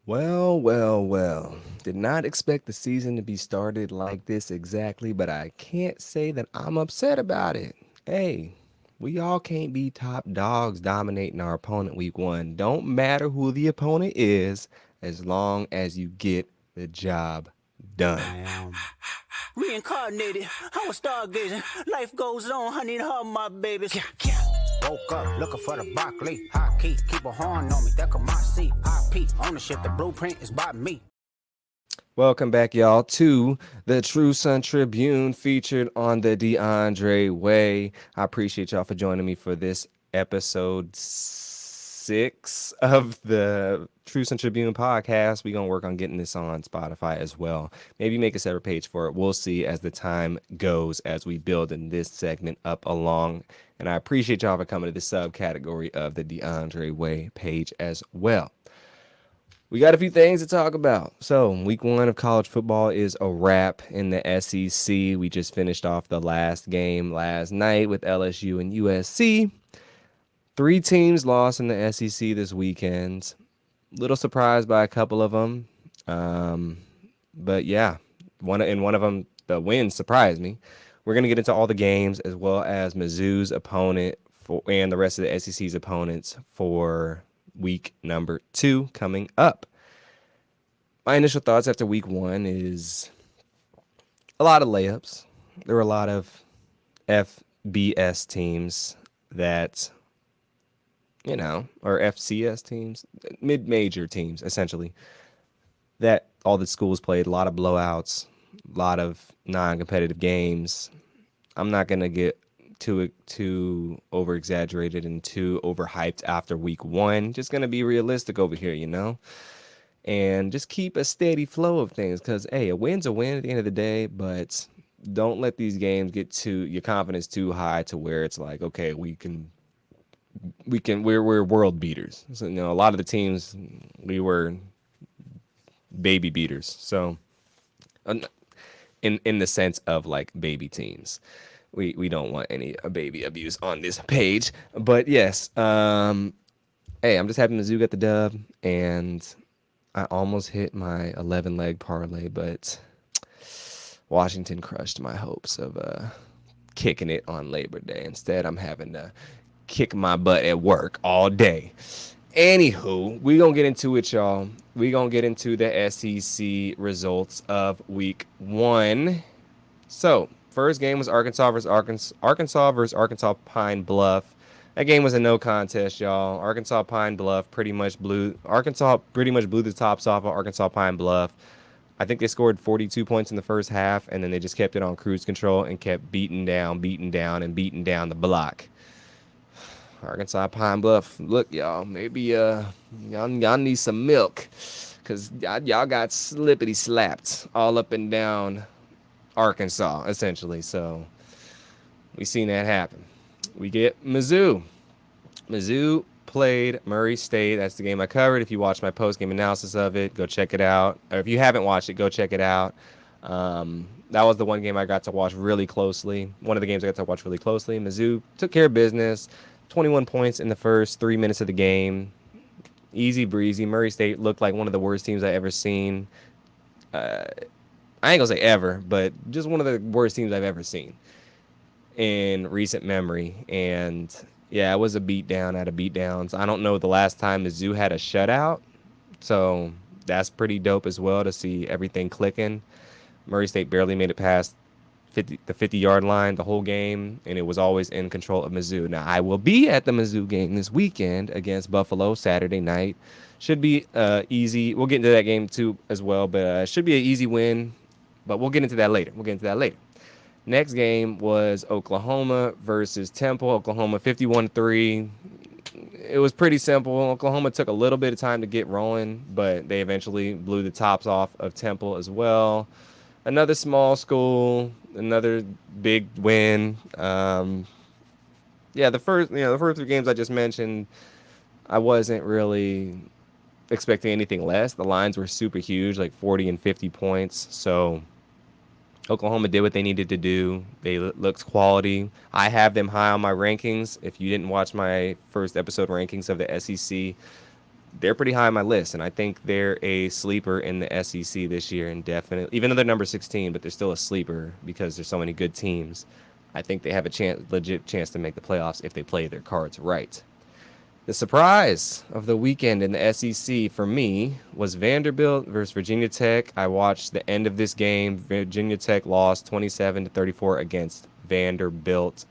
Well, well, well. Did not expect the season to be started like this exactly, but I can't say that I'm upset about it. Hey, we all can't be top dogs dominating our opponent week one. Don't matter who the opponent is, as long as you get the job done. I reincarnated. I was stargazing. Life goes on. I need all my babies. Woke up looking for the broccoli. High key, keep a horn on me. That come my seat. IP ownership. The blueprint is by me. Welcome back, y'all, to the TrueSon Tribune featured on the DeAndre Way. I appreciate y'all for joining me for this episode 6 of the TrueSon Tribune podcast. We're going to work on getting this on Spotify as well. Maybe make a separate page for it. We'll see as the time goes as we build in this segment up along. And I appreciate y'all for coming to the subcategory of the DeAndre Way page as well. We got a few things to talk about. So, week one of college football is a wrap in the SEC. We just finished off the last game last night with LSU and USC. 3 teams lost in the SEC this weekend. Little surprised by a couple of them. But yeah, one of them, the win surprised me. We're going to get into all the games as well as Mizzou's opponent and the rest of the SEC's opponents for week number 2 coming up. My initial thoughts after week 1 is a lot of layups. There were a lot of FBS teams that, or FCS teams, mid-major teams, essentially, that all the schools played. A lot of blowouts, a lot of non-competitive games. I'm not going to get too over-exaggerated and too overhyped after week 1. Just going to be realistic over here, and just keep a steady flow of things because, hey, a win's a win at the end of the day, but don't let these games get your confidence too high to where it's like, okay, we're world beaters. So, a lot of the teams, we were baby beaters. So in the sense of like baby teams. We don't want any baby abuse on this page. But yes, hey, I'm just happy Mizzou got the dub, and I almost hit my 11-leg parlay, but Washington crushed my hopes of kicking it on Labor Day. Instead, I'm having to kick my butt at work all day. Anywho, we gonna get into it, y'all. We gonna get into the SEC results of week 1. So, first game was Arkansas versus Arkansas Pine Bluff. That game was a no contest, y'all. Arkansas Pine Bluff pretty much blew the tops off of Arkansas Pine Bluff. I think they scored 42 points in the first half, and then they just kept it on cruise control and kept beating down, and beating down the block. Arkansas Pine Bluff, look, y'all, maybe y'all need some milk, because y'all got slippity slapped all up and down Arkansas, essentially. So we seen that happen. We get Mizzou. Mizzou played Murray State. That's the game I covered. If you watched my post-game analysis of it, go check it out. Or if you haven't watched it, go check it out. That was the one game I got to watch really closely. One of the games I got to watch really closely. Mizzou took care of business. 21 points in the first 3 minutes of the game. Easy breezy. Murray State looked like one of the worst teams I ever seen. I ain't gonna say ever, but just one of the worst teams I've ever seen in recent memory. And yeah, it was a beatdown out of beatdowns. I don't know the last time Mizzou had a shutout, so that's pretty dope as well to see everything clicking. Murray State barely made it past the 50-yard line the whole game, and it was always in control of Mizzou. Now, I will be at the Mizzou game this weekend against Buffalo Saturday night. Should be easy. We'll get into that game too as well, but it should be an easy win. But we'll get into that later. Next game was Oklahoma versus Temple. Oklahoma 51-3. It was pretty simple. Oklahoma took a little bit of time to get rolling, but they eventually blew the tops off of Temple as well. Another small school, another big win. The first 3 games I just mentioned, I wasn't really expecting anything less. The lines were super huge, like 40 and 50 points. So Oklahoma did what they needed to do. They looked quality. I have them high on my rankings. If you didn't watch my first episode rankings of the SEC, they're pretty high on my list, and I think they're a sleeper in the SEC this year, and definitely, even though they're number 16, but they're still a sleeper because there's so many good teams. I think they have a legit chance to make the playoffs if they play their cards right. The surprise of the weekend in the SEC for me was Vanderbilt versus Virginia Tech. I watched the end of this game. Virginia Tech lost 27-34 against Vanderbilt.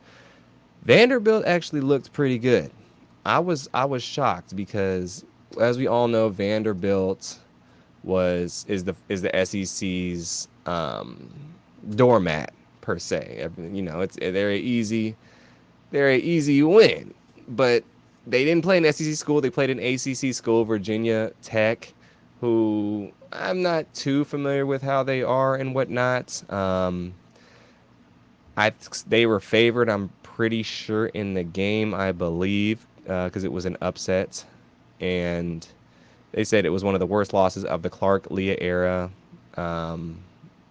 Vanderbilt actually looked pretty good. I was shocked because, as we all know, Vanderbilt is the SEC's doormat per se. It's they're a easy win, but they didn't play an SEC school. They played an ACC school, Virginia Tech, who I'm not too familiar with how they are and whatnot. I They were favored. I'm pretty sure in the game, I believe, because it was an upset, and they said it was one of the worst losses of the Clark Leah era. Um,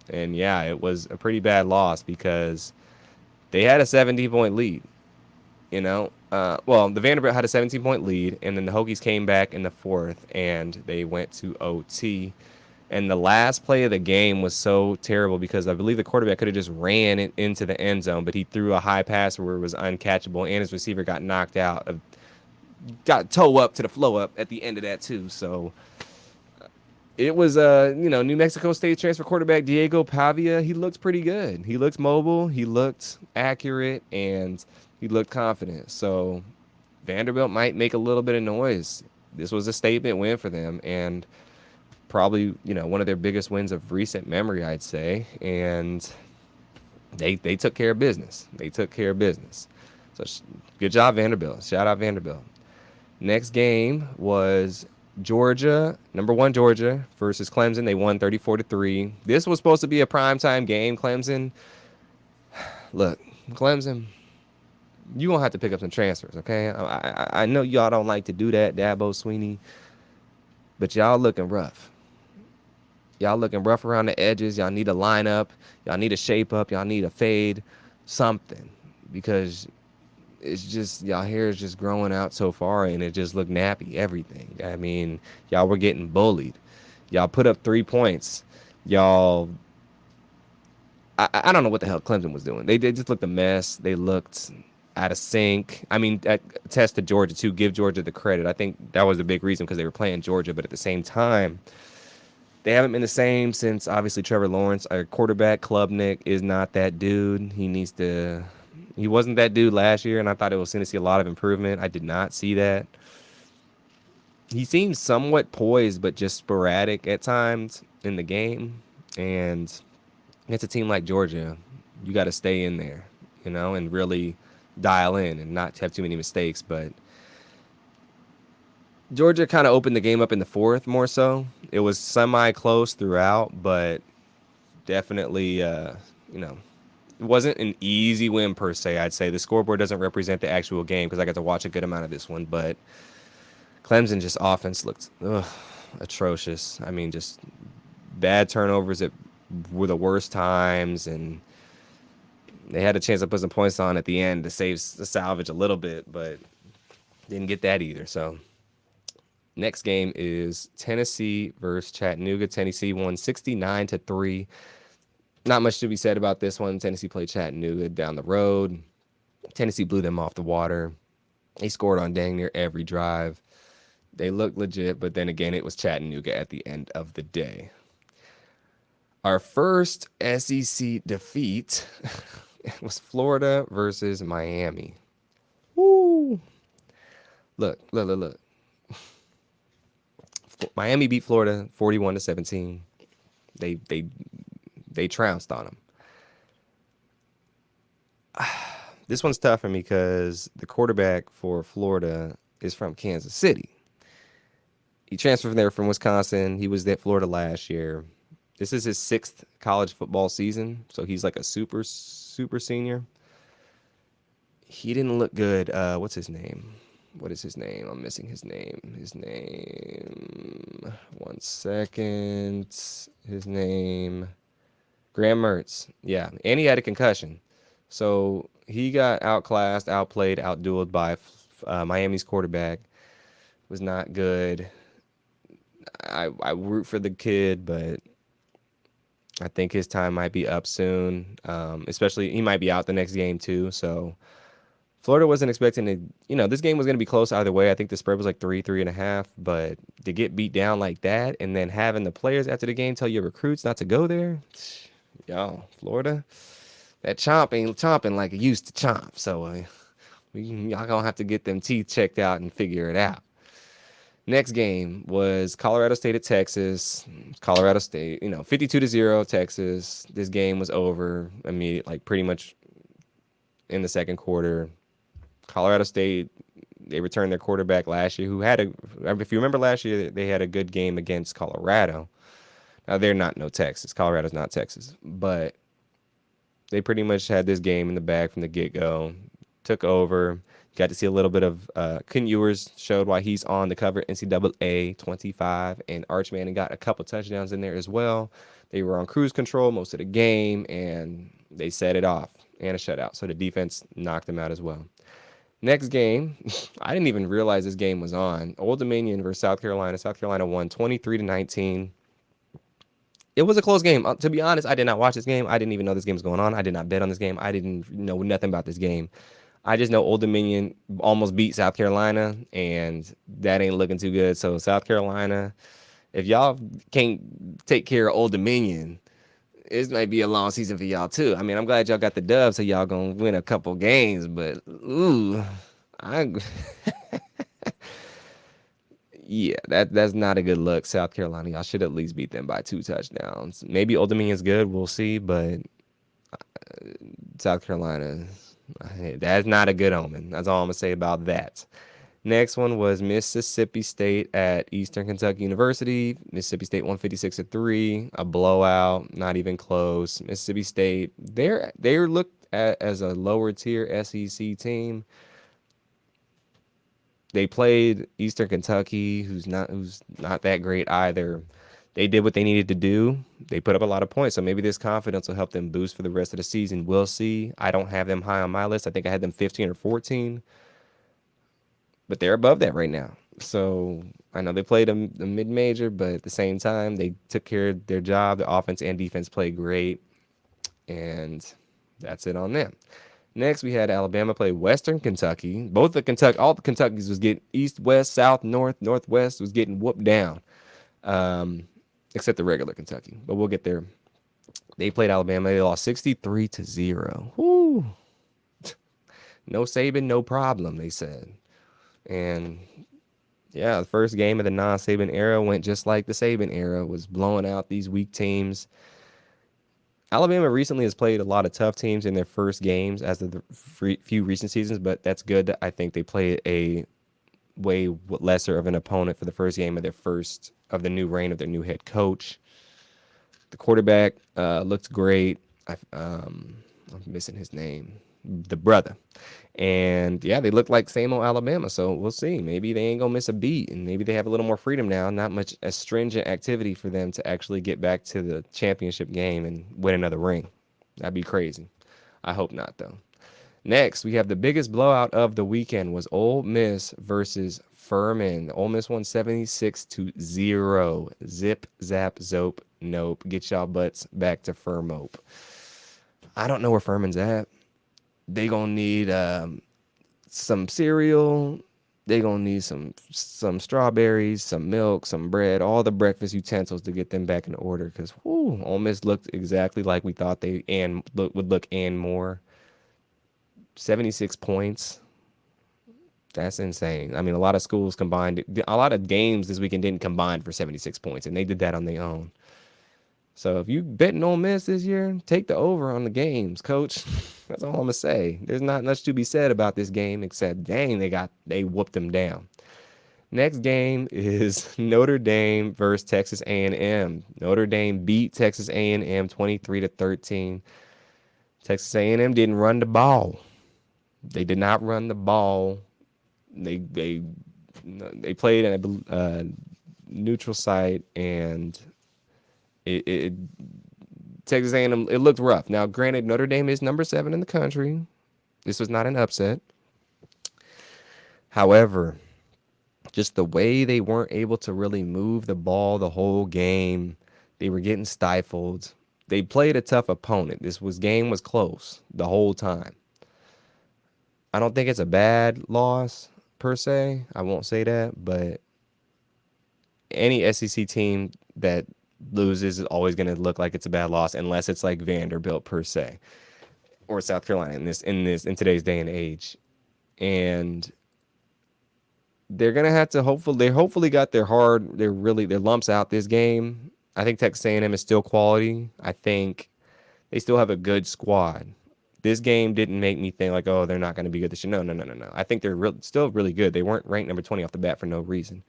and yeah, it was a pretty bad loss because they had a 17-point lead. Well, the Vanderbilt had a 17-point lead, and then the Hokies came back in the fourth, and they went to OT. And the last play of the game was so terrible because I believe the quarterback could have just ran it into the end zone, but he threw a high pass where it was uncatchable, and his receiver got knocked out, got toe up to the flow up at the end of that too. So it was New Mexico State transfer quarterback Diego Pavia. He looked pretty good. He looked mobile. He looked accurate, and he looked confident. So Vanderbilt might make a little bit of noise. This was a statement win for them, and probably one of their biggest wins of recent memory, I'd say. And they took care of business. They took care of business. So good job, Vanderbilt. Shout out Vanderbilt. Next game was Georgia, number one Georgia versus Clemson. They won 34-3. This was supposed to be a primetime game. Clemson, look, Clemson, you gonna have to pick up some transfers, okay? I know y'all don't like to do that, Dabo Sweeney, but y'all looking rough. Y'all looking rough around the edges. Y'all need a lineup. Y'all need a shape up. Y'all need a fade, something, because it's just y'all hair is just growing out so far, and it just looked nappy. Everything. I mean, y'all were getting bullied. Y'all put up 3 points. Y'all. I don't know what the hell Clemson was doing. They just looked a mess. They looked out of sync. I mean, test to Georgia too. Give Georgia the credit. I think that was a big reason because they were playing Georgia, but at the same time, they haven't been the same since obviously Trevor Lawrence. Our quarterback Klubnik is not that dude. He wasn't that dude last year, and I thought it was going to see a lot of improvement. I did not see that. He seems somewhat poised, but just sporadic at times in the game. And against a team like Georgia, you got to stay in there, and really dial in and not have too many mistakes. But Georgia kind of opened the game up in the fourth more so. It was semi-close throughout, but definitely, it wasn't an easy win per se, I'd say. The scoreboard doesn't represent the actual game because I got to watch a good amount of this one, but Clemson just offense looked atrocious. I mean, just bad turnovers that were the worst times, and they had a chance to put some points on at the end to salvage a little bit, but didn't get that either. So next game is Tennessee versus Chattanooga. Tennessee won 69-3. Not much to be said about this one. Tennessee played Chattanooga down the road. Tennessee blew them off the water. They scored on dang near every drive. They looked legit, but then again, it was Chattanooga at the end of the day. Our first SEC defeat was Florida versus Miami. Woo! Look. Miami beat Florida 41-17. They trounced on them. This one's tough for me because the quarterback for Florida is from Kansas City. He transferred from there from Wisconsin. He was at Florida last year. This is his 6th college football season, so he's like a super senior. He didn't look good. What's his name? What is his name? I'm missing his name. One second. His name. Graham Mertz. Yeah, and he had a concussion. So he got outclassed, outplayed, outdueled by Miami's quarterback. Was not good. I root for the kid, but I think his time might be up soon. Especially he might be out the next game too. So Florida wasn't expecting to, this game was going to be close either way. I think the spread was like 3.5. But to get beat down like that and then having the players after the game tell your recruits not to go there, y'all, Florida, that chomp ain't chomping like it used to chomp. So y'all going to have to get them teeth checked out and figure it out. Next game was Colorado State at Texas. Colorado State, 52-0 Texas. This game was over immediately, like pretty much in the second quarter. Colorado State, they returned their quarterback last year, who had if you remember last year, they had a good game against Colorado. Now, they're not no Texas. Colorado's not Texas. But they pretty much had this game in the bag from the get-go. Took over. Got to see a little bit of Quinn Ewers showed why he's on the cover NCAA 25, and Arch Manning got a couple touchdowns in there as well. They were on cruise control most of the game, and they set it off and a shutout. So the defense knocked them out as well. Next game, I didn't even realize this game was on. Old Dominion versus South Carolina. South Carolina won 23-19. It was a close game. To be honest, I did not watch this game. I didn't even know this game was going on. I did not bet on this game. I didn't know nothing about this game. I just know Old Dominion almost beat South Carolina, and that ain't looking too good. So South Carolina, if y'all can't take care of Old Dominion, it might be a long season for y'all too. I mean, I'm glad y'all got the dub, so y'all gonna win a couple games. But I yeah, that's not a good look. South Carolina, y'all should at least beat them by 2 touchdowns. Maybe Old Dominion's good, we'll see. But South Carolina, that's not a good omen. That's all I'm gonna say about that. Next one was Mississippi State at Eastern Kentucky University. Mississippi State 156-3, a blowout, not even close. Mississippi State, they're looked at as a lower tier SEC team. They played Eastern Kentucky, who's not that great either. They did what they needed to do. They put up a lot of points, so maybe this confidence will help them boost for the rest of the season. We'll see. I don't have them high on my list. I think I had them 15 or 14, but they're above that right now. So I know they played a mid-major, but at the same time, they took care of their job. The offense and defense played great, and that's it on them. Next, we had Alabama play Western Kentucky. All the Kentuckys was getting east, west, south, north, northwest was getting whooped down, except the regular Kentucky. But we'll get there. They played Alabama. They lost 63-0. Whoo! No Saban, no problem, they said. And yeah, the first game of the non-Saban era went just like the Saban era, was blowing out these weak teams. Alabama recently has played a lot of tough teams in their first games as of the few recent seasons, but that's good. I think they played a way lesser of an opponent for the first game of the new reign of their new head coach. The quarterback looked great. I'm missing his name, the brother. And yeah, they look like same old Alabama. So we'll see. Maybe they ain't gonna miss a beat, and maybe they have a little more freedom now. Not much as stringent activity for them to actually get back to the championship game and win another ring. That'd be crazy. I hope not though. Next, we have the biggest blowout of the weekend was Ole Miss versus Furman. Ole Miss won 76-0. Zip, zap, zope, nope. Get y'all butts back to Furmope. I don't know where Furman's at. They gonna need some cereal. They gonna need some strawberries, some milk, some bread, all the breakfast utensils to get them back in order. Cause Ole Miss looked exactly like we thought would look and more. 76 points. That's insane. I mean, a lot of schools combined. A lot of games this weekend didn't combine for 76 points, and they did that on their own. So if you betting Ole Miss this year, take the over on the games, coach. That's all I'm gonna say. There's not much to be said about this game except, dang, they whooped them down. Next game is Notre Dame versus Texas A&M. Notre Dame beat Texas A&M 23-13. Texas A&M didn't run the ball. They did not run the ball. They played at a neutral site, and it Texas A&M, it looked rough. Now, granted, Notre Dame is number 7 in the country. This was not an upset. However, Just the way they weren't able to really move the ball the whole game. They were getting stifled. They played a tough opponent. This was game was close the whole time. I don't think it's a bad loss per se. I won't say that, but any SEC team that loses is always going to look like it's a bad loss unless it's like Vanderbilt per se or South Carolina in today's day and age. And they're gonna have to hopefully got their lumps out this game. I think Texas A&M is still quality. I think they still have a good squad. This game didn't make me think like, oh, they're not going to be good this year. No, no, no, no, no. I think still really good. They weren't ranked number 20 off the bat for no reason.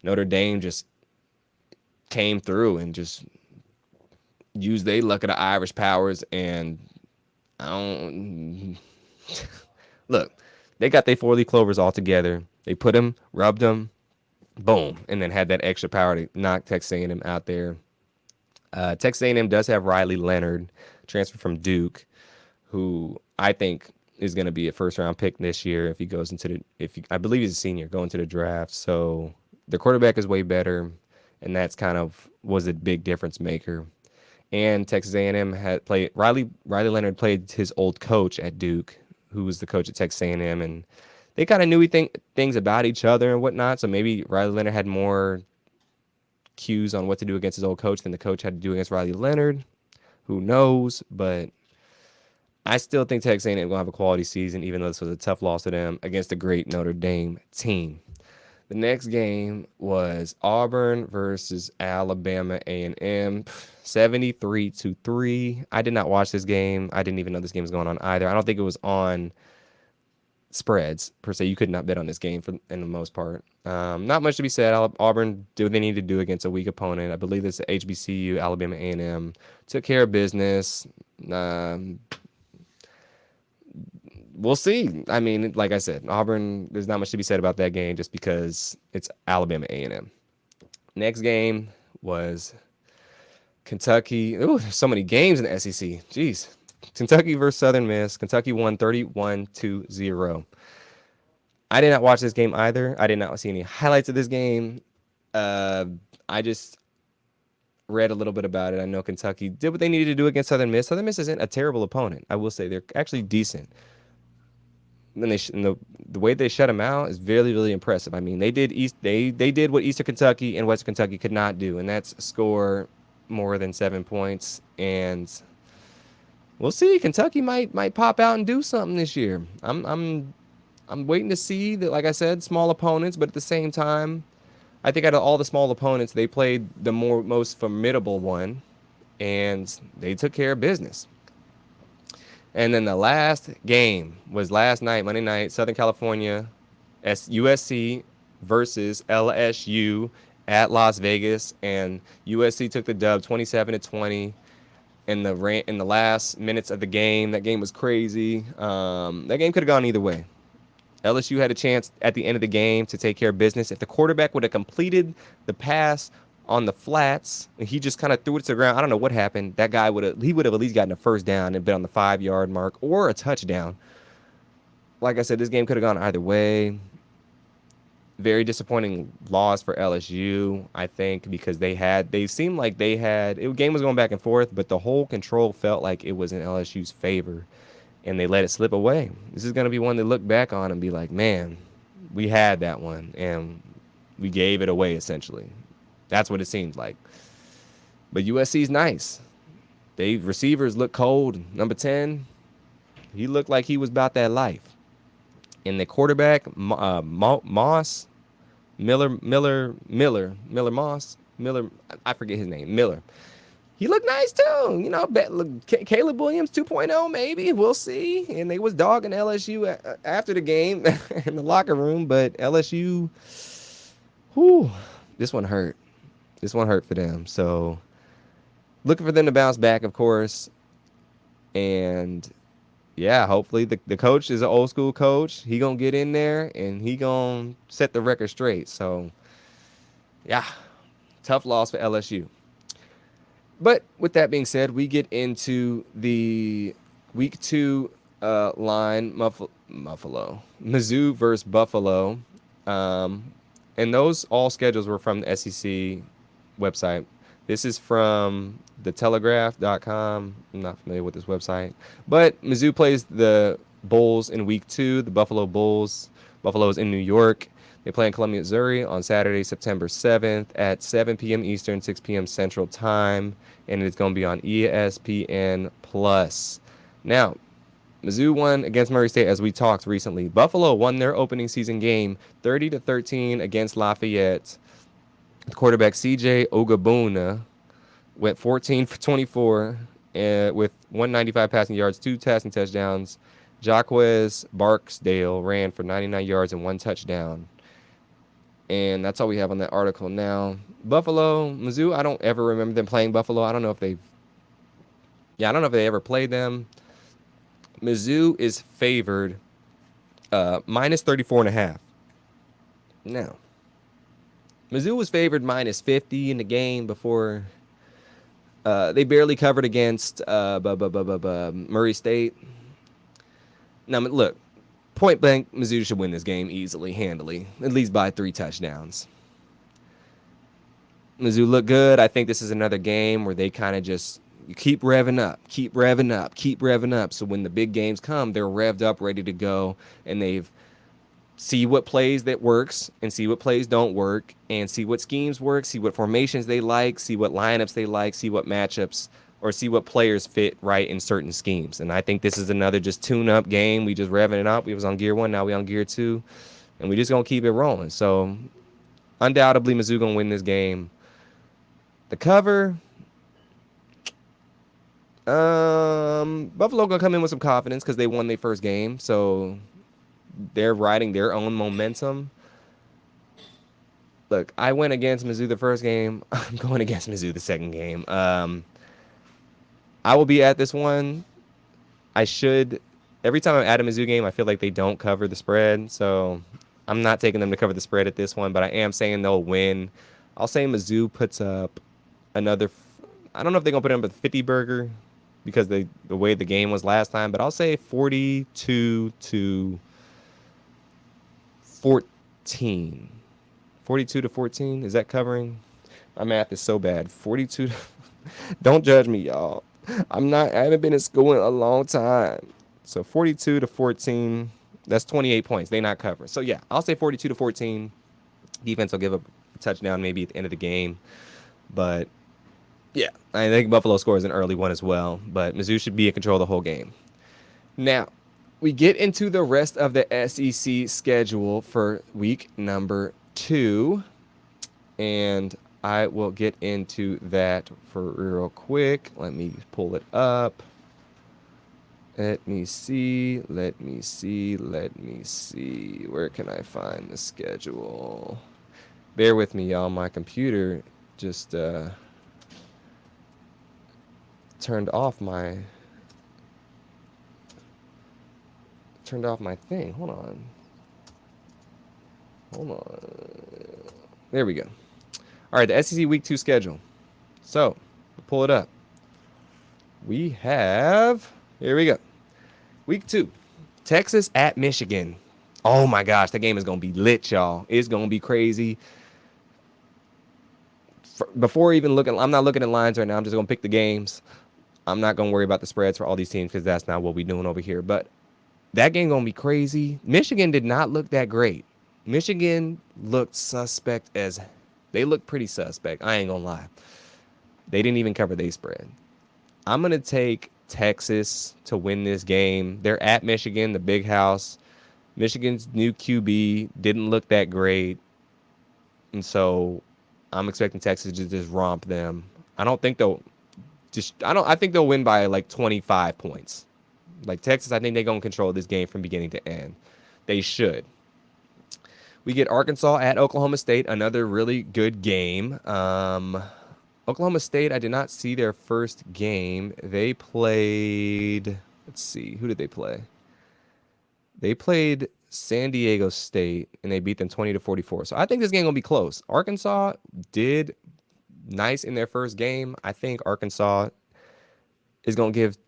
Notre Dame just came through and just used their luck of the Irish powers. And I don't look. They got their 4 leaf clovers all together. They put them, rubbed them, boom, and then had that extra power to knock Texas A&M out there. Texas A&M does have Riley Leonard, transfer from Duke, who I think is going to be a first round pick this year if he goes into I believe he's a senior going to the draft. So the quarterback is way better, and that's kind of was a big difference maker. And Texas A&M had played Riley Leonard played his old coach at Duke, who was the coach at Texas A&M, and they kind of knew things about each other and whatnot. So maybe Riley Leonard had more cues on what to do against his old coach than the coach had to do against Riley Leonard. Who knows? But I still think Texas A&M will have a quality season, even though this was a tough loss to them against a great Notre Dame team. The next game was Auburn versus Alabama A&M, 73-3. I did not watch this game. I didn't even know this game was going on either. I don't think it was on spreads per se. You could not bet on this game in the most part. Not much to be said. Auburn did what they need to do against a weak opponent. I believe this HBCU, Alabama A&M, took care of business. We'll see. I mean, like I said, Auburn, there's not much to be said about that game just because it's Alabama A&M. Next game was Kentucky. Ooh, there's so many games in the SEC. Jeez. Kentucky versus Southern Miss. Kentucky won 31-0. I did not watch this game either. I did not see any highlights of this game. I just read a little bit about it. I know Kentucky did what they needed to do against Southern Miss. Southern Miss isn't a terrible opponent. I will say they're actually decent. And the way they shut them out is really, really impressive. I mean, they did what Eastern Kentucky and Western Kentucky could not do, and that's score more than 7 points. And we'll see. Kentucky might pop out and do something this year. I'm waiting to see that. Like I said, small opponents, but at the same time, I think out of all the small opponents, they played the most formidable one, and they took care of business. And then the last game was last night, Monday night, Southern California, USC versus LSU at Las Vegas, and USC took the dub 27-20 in the last minutes of the game. That game was crazy. That game could have gone either way. LSU had a chance at the end of the game to take care of business. If the quarterback would have completed the pass on the flats, and he just kind of threw it to the ground, I don't know what happened. That guy would have at least gotten a first down and been on the 5-yard mark or a touchdown. Like I said, this game could have gone either way. Very disappointing loss for LSU, I think, because they seemed like the game was going back and forth, but the whole control felt like it was in LSU's favor, and they let it slip away. This is going to be one they look back on and be like, man, we had that one, and we gave it away, essentially. That's what it seems like. But USC's nice. They receivers look cold. Number 10, he looked like he was about that life. And the quarterback, Moss, I forget his name, Miller. He looked nice too. You know, Caleb Williams 2.0 maybe. We'll see. And they was dogging LSU after the game in the locker room, but LSU, this one hurt. This one hurt for them. So looking for them to bounce back, of course. And yeah, hopefully the coach is an old school coach. He gonna get in there and he gonna set the record straight. So yeah, tough loss for LSU. But with that being said, we get into the week 2 line, Mizzou versus Buffalo. And those all schedules were from the SEC website. This is from the telegraph.com. I'm not familiar with this website. But Mizzou plays the Bulls in week 2, the Buffalo Bulls. Buffalo is in New York. They play in Columbia, Missouri on Saturday, September 7th at 7 p.m. Eastern, 6 p.m. Central Time. And it's going to be on ESPN Plus. Now, Mizzou won against Murray State as we talked recently. Buffalo won their opening season game 30-13 against Lafayette. Quarterback CJ Ogabuna went 14 for 24 with 195 passing yards, 2 passing touchdowns. Jaquez Barksdale ran for 99 yards and 1 touchdown. And that's all we have on that article now. Buffalo, Mizzou, I don't ever remember them playing Buffalo. I don't know if they ever played them. Mizzou is favored minus 34.5. Now, Mizzou was favored minus 50 in the game before they barely covered against Murray State. Now, look, point blank, Mizzou should win this game easily, handily, at least by 3 touchdowns. Mizzou look good. I think this is another game where they kind of just keep revving up, keep revving up, keep revving up. So when the big games come, they're revved up, ready to go, and they've see what plays that works and see what plays don't work and see what schemes work, see what formations they like, see what lineups they like, see what matchups or see what players fit right in certain schemes. And I think this is another just tune-up game. We just revving it up. We was on gear 1, now we on gear 2, and we just going to keep it rolling. So undoubtedly Mizzou going to win this game. The cover, Buffalo going to come in with some confidence because they won their first game. So they're riding their own momentum. Look, I went against Mizzou the first game. I'm going against Mizzou the second game. I will be at this one. I should. Every time I'm at a Mizzou game, I feel like they don't cover the spread. So I'm not taking them to cover the spread at this one, but I am saying they'll win. I'll say Mizzou puts up another. I don't know if they're going to put up a 50 burger because the way the game was last time, but I'll say 42-14. 42-14. Is that covering? My math is so bad. 42. Don't judge me, y'all. I haven't been in school in a long time. So 42-14. That's 28 points. They not covering. So yeah, I'll say 42-14. Defense will give up a touchdown maybe at the end of the game. But yeah, I think Buffalo scores an early one as well. But Mizzou should be in control of the whole game. Now, we get into the rest of the SEC schedule for week number 2. And I will get into that for real quick. Let me pull it up. Let me see. Where can I find the schedule? Bear with me, y'all. My computer just turned off my thing. Hold on. There we go. All right, the SEC Week 2 schedule. So, pull it up. We have, here we go. Week 2, Texas at Michigan. Oh my gosh, that game is going to be lit, y'all. It's going to be crazy. Before even looking, I'm not looking at lines right now. I'm just going to pick the games. I'm not going to worry about the spreads for all these teams because that's not what we're doing over here. But that game going to be crazy. Michigan did not look that great. Michigan looked suspect as they looked pretty suspect. I ain't gonna lie. They didn't even cover their spread. I'm gonna take Texas to win this game. They're at Michigan, the big house. Michigan's new QB didn't look that great, and so I'm expecting Texas to just romp them. I think they'll win by like 25 points. Like Texas, I think they're gonna control this game from beginning to end. They should. We get Arkansas at Oklahoma State, another really good game. Oklahoma State, I did not see their first game. They played, let's see, who did they play? They played San Diego State, and they beat them 20-44. So I think this game going to be close. Arkansas did nice in their first game. I think Arkansas is going to give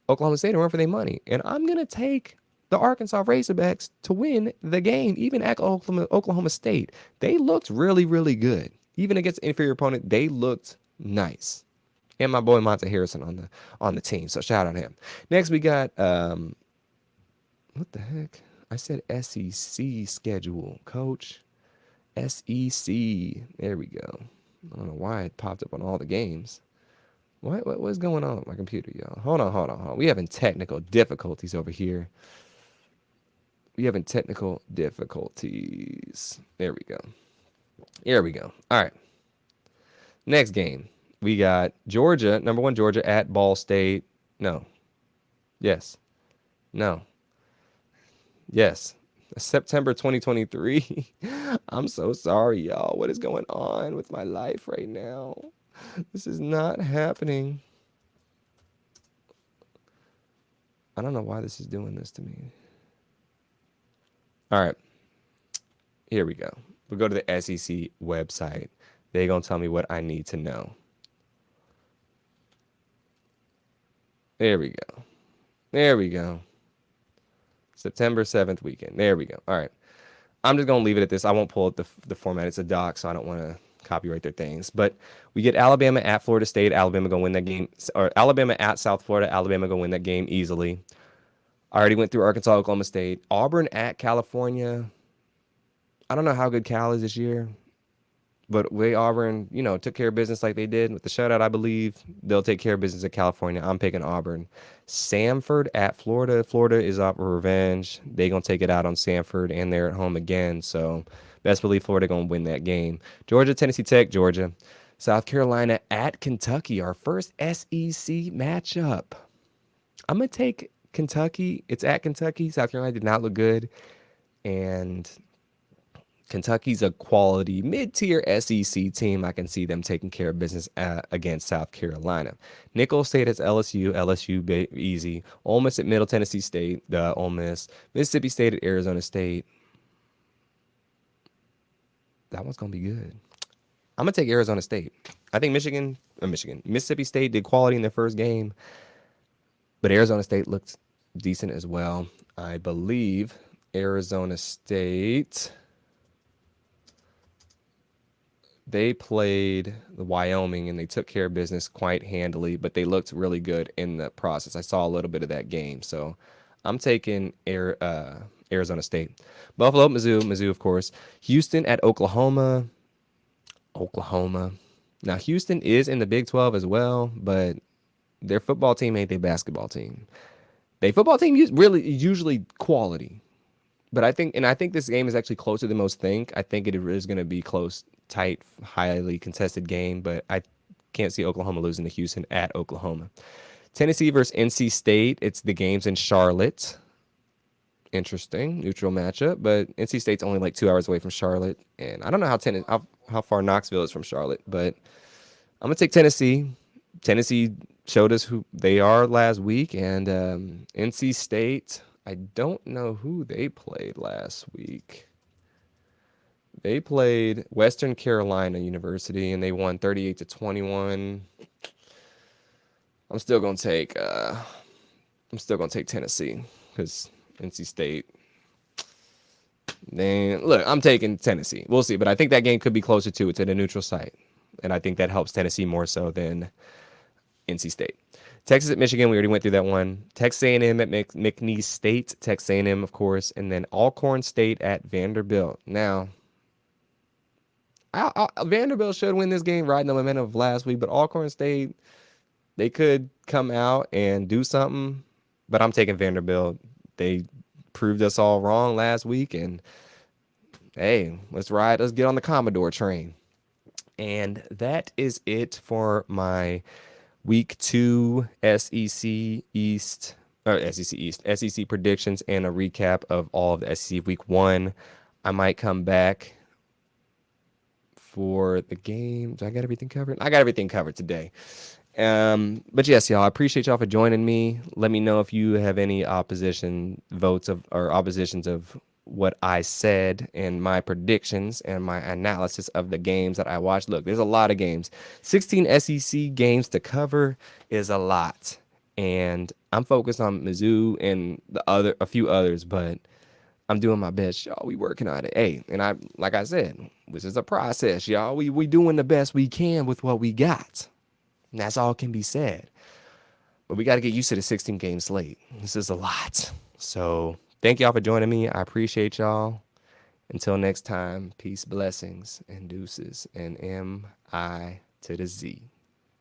Oklahoma State a run for their money. And I'm going to take the Arkansas Razorbacks to win the game, even at Oklahoma State. They looked really, really good. Even against an inferior opponent, they looked nice. And my boy Monte Harrison on the team, so shout out to him. Next, we got what the heck? I said SEC schedule, coach. SEC. There we go. I don't know why it popped up on all the games. What's going on with my computer, y'all? Hold on. We having technical difficulties over here. We having technical difficulties. There we go. Here we go. All right. Next game. We got Georgia, number one Georgia at Ball State. No. Yes. No. Yes. September 2023. I'm so sorry, y'all. What is going on with my life right now? This is not happening. I don't know why this is doing this to me. All right. Here we go. We'll go to the SEC website. They're going to tell me what I need to know. There we go. There we go. September 7th weekend. There we go. All right. I'm just going to leave it at this. I won't pull up the format. It's a doc, so I don't want to copyright their things. But we get Alabama at Florida State. Alabama going to win that game. Or Alabama at South Florida. Alabama going to win that game easily. I already went through Arkansas, Oklahoma State. Auburn at California. I don't know how good Cal is this year. But way Auburn, took care of business like they did with the shutout, I believe. They'll take care of business at California. I'm picking Auburn. Samford at Florida. Florida is out for revenge. They going to take it out on Samford, and they're at home again. So best believe Florida going to win that game. Georgia, Tennessee Tech, Georgia. South Carolina at Kentucky, our first SEC matchup. I'm going to take Kentucky. It's at Kentucky. South Carolina did not look good. And Kentucky's a quality mid-tier SEC team. I can see them taking care of business against South Carolina. Nicholls State has LSU. LSU easy. Ole Miss at Middle Tennessee State. Ole Miss. Mississippi State at Arizona State. That one's gonna be good. I'm gonna take Arizona State. I think Mississippi State did quality in their first game, but Arizona State looked decent as well. I believe Arizona State. They played the Wyoming and they took care of business quite handily, but they looked really good in the process. I saw a little bit of that game, so I'm taking Arizona State. Buffalo, Mizzou, of course. Houston at Oklahoma. Now, Houston is in the Big 12 as well, but their football team ain't their basketball team. Their football team usually quality. But I think this game is actually closer than most think. I think it is going to be close, tight, highly contested game, but I can't see Oklahoma losing to Houston at Oklahoma. Tennessee versus NC State. It's the game's in Charlotte. Interesting, neutral matchup, but NC State's only like 2 hours away from Charlotte, and I don't know how far Knoxville is from Charlotte, but I'm gonna take Tennessee. Tennessee showed us who they are last week, and NC State. I don't know who they played last week. They played Western Carolina University, and they won 38-21. I'm still gonna take Tennessee because NC State. Then look, I'm taking Tennessee. We'll see, but I think that game could be closer to it. It's at a neutral site, and I think that helps Tennessee more so than NC State. Texas at Michigan, we already went through that one. Texas A&M at McNeese State, Texas A&M, of course, and then Alcorn State at Vanderbilt. Now, Vanderbilt should win this game, riding the momentum of last week, but Alcorn State, they could come out and do something, but I'm taking Vanderbilt. They proved us all wrong last week, and hey, let's get on the Commodore train. And that is it for my Week 2 SEC predictions and a recap of all of the SEC Week 1. I might come back for the game. Do I got everything covered? I got everything covered today. But yes, y'all, I appreciate y'all for joining me. Let me know if you have any oppositions of what I said and my predictions and my analysis of the games that I watched. Look, there's a lot of games. 16 SEC games to cover is a lot. And I'm focused on Mizzou and a few others, but I'm doing my best, y'all. We working on it. Hey, and like I said, this is a process, y'all. We doing the best we can with what we got. And that's all can be said. But we got to get used to the 16 game slate. This is a lot. So thank y'all for joining me. I appreciate y'all. Until next time, peace, blessings, and deuces, and M I to the Z.